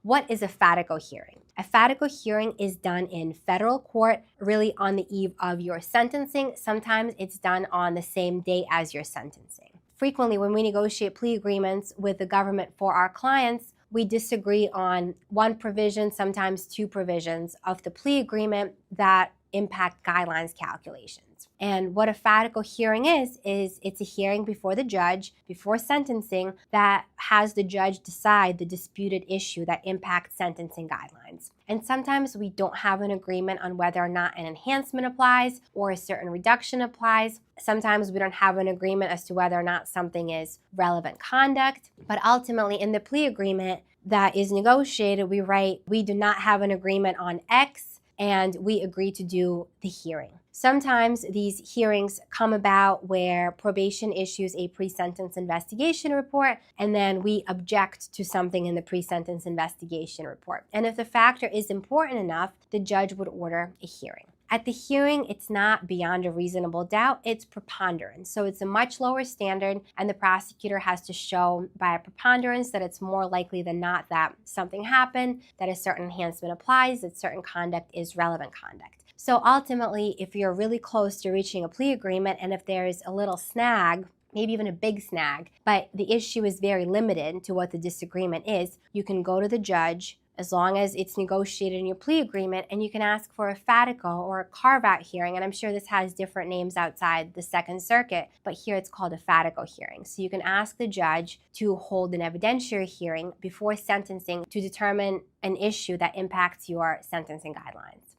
What is a FATICO hearing? A FATICO hearing is done in federal court, really on the eve of your sentencing. Sometimes it's done on the same day as your sentencing. Frequently, when we negotiate plea agreements with the government for our clients, we disagree on one provision, sometimes two provisions of the plea agreement that impact guidelines calculations. And what a FATICO hearing is it's a hearing before the judge, before sentencing, that has the judge decide the disputed issue that impacts sentencing guidelines. And sometimes we don't have an agreement on whether or not an enhancement applies or a certain reduction applies. Sometimes we don't have an agreement as to whether or not something is relevant conduct. But ultimately, in the plea agreement that is negotiated, we write, we do not have an agreement on X, and we agree to do the hearing. Sometimes these hearings come about where probation issues a pre-sentence investigation report, and then we object to something in the pre-sentence investigation report. And if the factor is important enough, the judge would order a hearing. At the hearing, it's not beyond a reasonable doubt, it's preponderance. So it's a much lower standard, and the prosecutor has to show by a preponderance that it's more likely than not that something happened, that a certain enhancement applies, that certain conduct is relevant conduct. So ultimately, if you're really close to reaching a plea agreement, and if there's a little snag, maybe even a big snag, but the issue is very limited to what the disagreement is, you can go to the judge, as long as it's negotiated in your plea agreement, and you can ask for a FATICO or a carve-out hearing. And I'm sure this has different names outside the Second Circuit, but here it's called a FATICO hearing. So you can ask the judge to hold an evidentiary hearing before sentencing to determine an issue that impacts your sentencing guidelines.